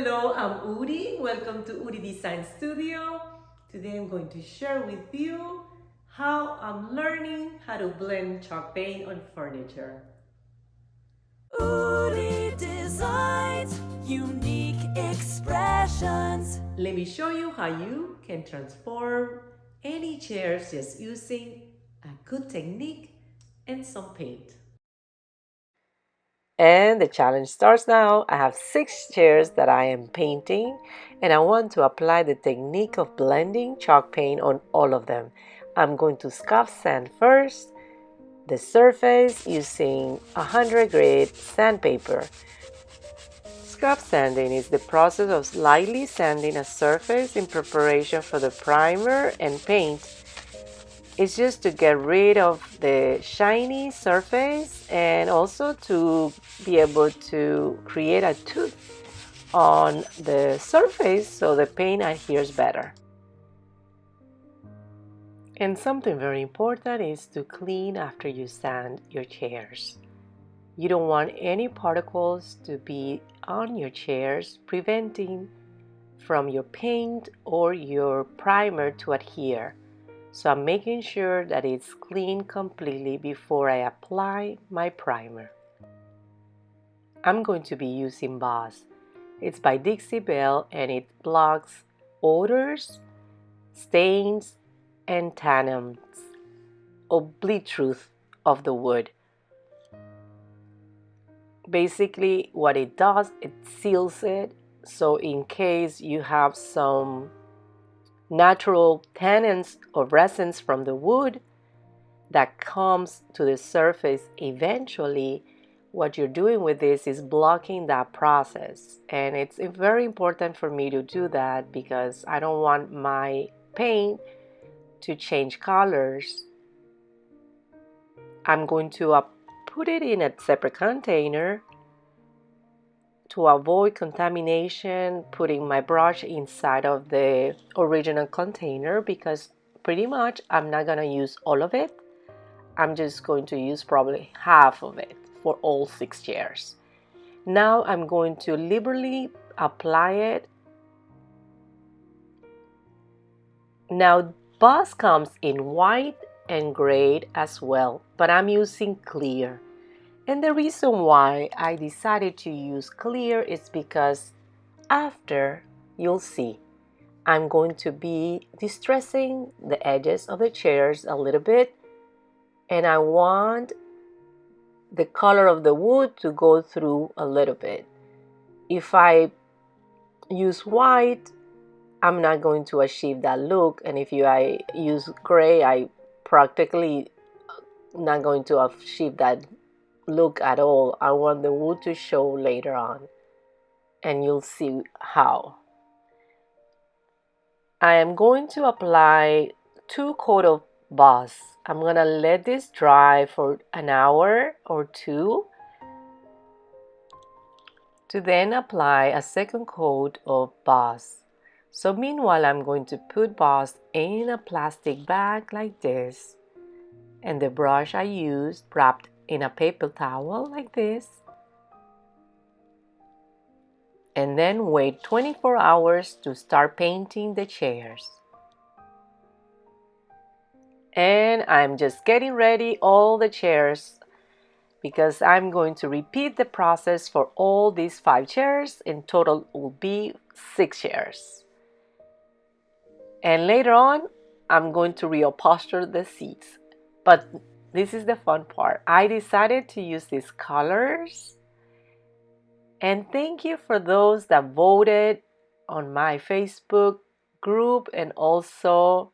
Hello, I'm Udi. Welcome to Udi Design Studio. Today I'm going to share with you how I'm learning how to blend chalk paint on furniture. Udi Designs, unique expressions. Let me show you how you can transform any chairs just using a good technique and some paint. And the challenge starts now. I have 6 chairs that I am painting and I want to apply the technique of blending chalk paint on all of them. I'm going to scuff sand first the surface using 100 grade sandpaper. Scuff sanding is the process of lightly sanding a surface in preparation for the primer and paint. It's just to get rid of the shiny surface and also to be able to create a tooth on the surface so the paint adheres better. And something very important is to clean after you sand your chairs. You don't want any particles to be on your chairs, preventing from your paint or your primer to adhere. So I'm making sure that it's clean completely before I apply my primer. I'm going to be using Boss. It's by Dixie Belle and it blocks odors, stains, and tannins, obliterates of the wood. Basically what it does, it seals it, so in case you have some natural tannins or resins from the wood that comes to the surface eventually, what you're doing with this is blocking that process. And it's very important for me to do that because I don't want my paint to change colors. I'm going to put it in a separate container to avoid contamination, putting my brush inside of the original container because pretty much I'm not gonna use all of it. I'm just going to use probably half of it for all 6 chairs. Now I'm going to liberally apply it. Now Boss comes in white and gray as well, but I'm using clear. And the reason why I decided to use clear is because after, you'll see, I'm going to be distressing the edges of the chairs a little bit, and I want the color of the wood to go through a little bit. If I use white, I'm not going to achieve that look, and if I use gray, I practically not going to achieve that look at all. I want the wood to show later on, and you'll see how. I am going to apply 2 coats of Boss. I'm gonna let this dry for an hour or 2 to then apply a second coat of Boss. So meanwhile, I'm going to put Boss in a plastic bag like this, and the brush I used wrapped in a paper towel like this, and then wait 24 hours to start painting the chairs. And I'm just getting ready all the chairs because I'm going to repeat the process for all these 5 chairs. In total will be 6 chairs. And later on, I'm going to reupholster the seats. But this is the fun part. I decided to use these colors. And thank you for those that voted on my Facebook group and also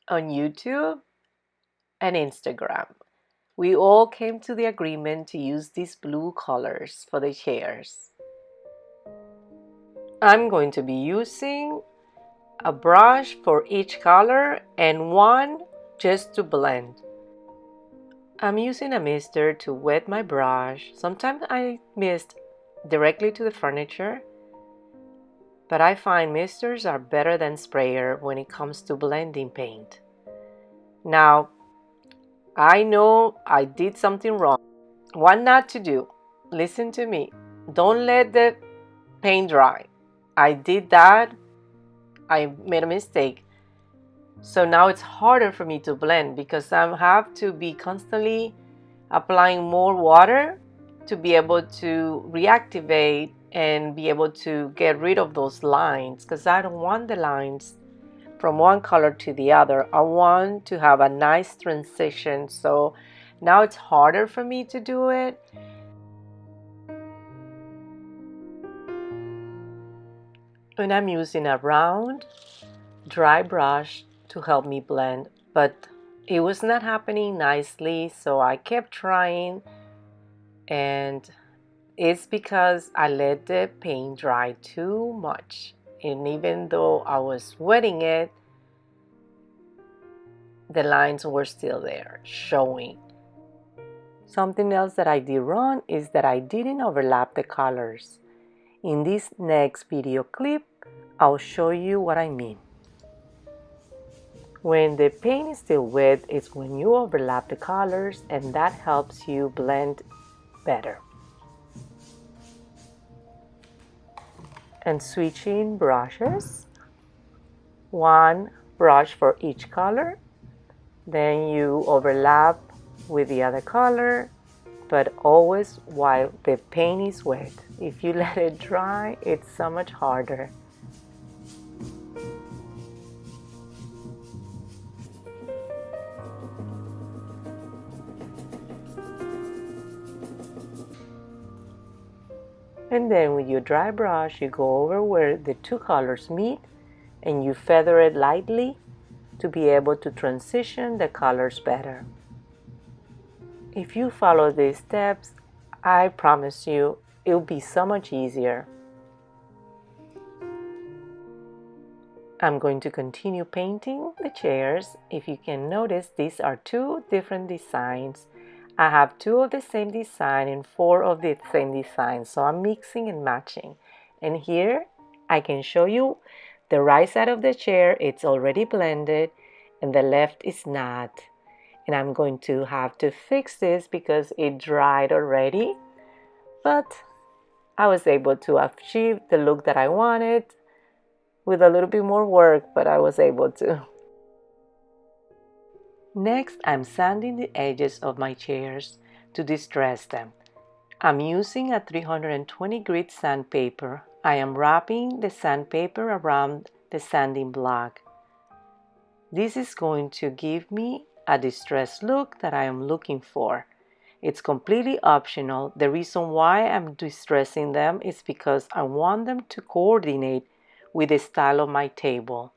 on YouTube and Instagram. We all came to the agreement to use these blue colors for the chairs. I'm going to be using a brush for each color and one just to blend. I'm using a mister to wet my brush. Sometimes I mist directly to the furniture, but I find misters are better than sprayer when it comes to blending paint. Now, I know I did something wrong. What not to do? Listen to me. Don't let the paint dry. I did that. I made a mistake. So now it's harder for me to blend because I have to be constantly applying more water to be able to reactivate and be able to get rid of those lines, because I don't want the lines from one color to the other. I want to have a nice transition. So now it's harder for me to do it. And I'm using a round dry brush to help me blend, but it was not happening nicely, so I kept trying, and it's because I let the paint dry too much. And even though I was wetting it, the lines were still there, showing. Something else that I did wrong is that I didn't overlap the colors. In this next video clip, I'll show you what I mean. When the paint is still wet, it's when you overlap the colors, and that helps you blend better. And switching brushes, one brush for each color, then you overlap with the other color, but always while the paint is wet. If you let it dry, it's so much harder. And then with your dry brush, you go over where the two colors meet and you feather it lightly to be able to transition the colors better. If you follow these steps, I promise you, it'll be so much easier. I'm going to continue painting the chairs. If you can notice, these are two different designs. I have 2 of the same design and 4 of the same design, so I'm mixing and matching. And here I can show you the right side of the chair, it's already blended, and the left is not. And I'm going to have to fix this because it dried already, but I was able to achieve the look that I wanted with a little bit more work, but I was able to. Next, I'm sanding the edges of my chairs to distress them. I'm using a 320 grit sandpaper. I am wrapping the sandpaper around the sanding block. This is going to give me a distressed look that I am looking for. It's completely optional. The reason why I'm distressing them is because I want them to coordinate with the style of my table.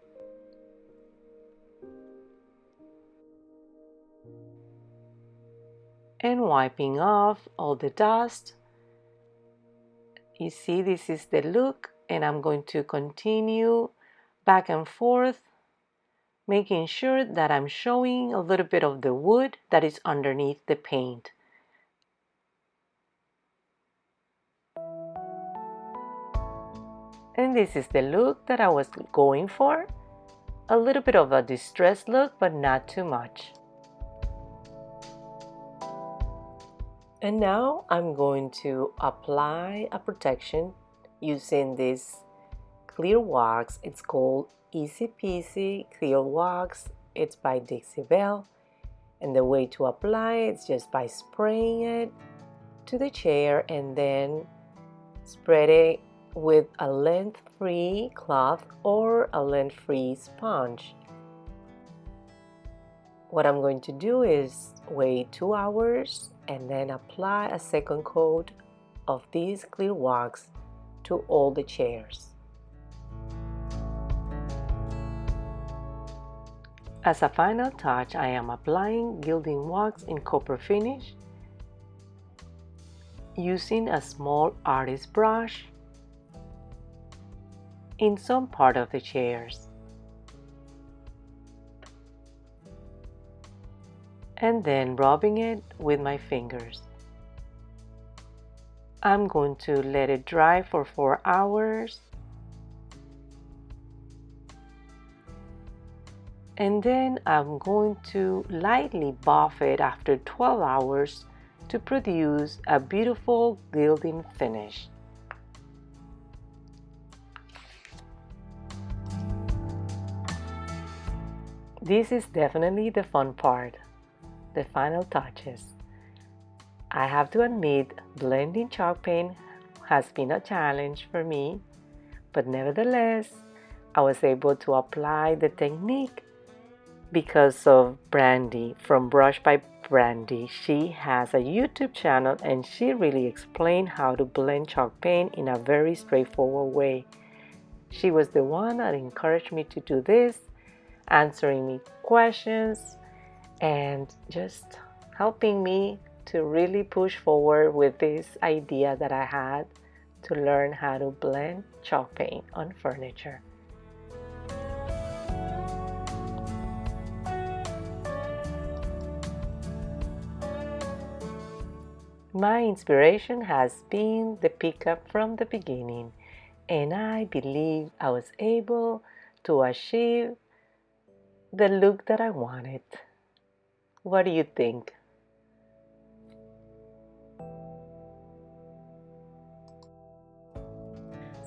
And wiping off all the dust. You see, this is the look, and I'm going to continue back and forth, making sure that I'm showing a little bit of the wood that is underneath the paint. And this is the look that I was going for. A little bit of a distressed look, but not too much. And now I'm going to apply a protection using this clear wax. It's called Easy Peasy Clear Wax. It's by Dixie Belle. And the way to apply it is just by spraying it to the chair and then spread it with a length-free cloth or a length-free sponge. What I'm going to do is wait 2 hours and then apply a second coat of this clear wax to all the chairs. As a final touch, I am applying Gilding Wax in copper finish using a small artist brush in some part of the chairs. And then rubbing it with my fingers. I'm going to let it dry for 4 hours. And then I'm going to lightly buff it after 12 hours to produce a beautiful gilding finish. This is definitely the fun part, the final touches. I have to admit, blending chalk paint has been a challenge for me, but nevertheless, I was able to apply the technique because of Brandy from Brush by Brandy. She has a YouTube channel and she really explained how to blend chalk paint in a very straightforward way. She was the one that encouraged me to do this, answering me questions and just helping me to really push forward with this idea that I had to learn how to blend chalk paint on furniture. My inspiration has been the pickup from the beginning, and I believe I was able to achieve the look that I wanted. What do you think?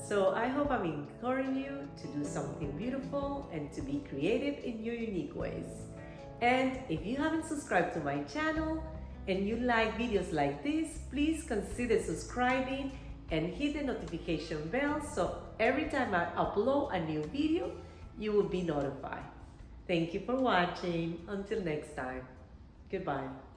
So I hope I'm encouraging you to do something beautiful and to be creative in your unique ways. And if you haven't subscribed to my channel and you like videos like this, please consider subscribing and hit the notification bell so every time I upload a new video, you will be notified. Thank you for watching. Until next time. Goodbye.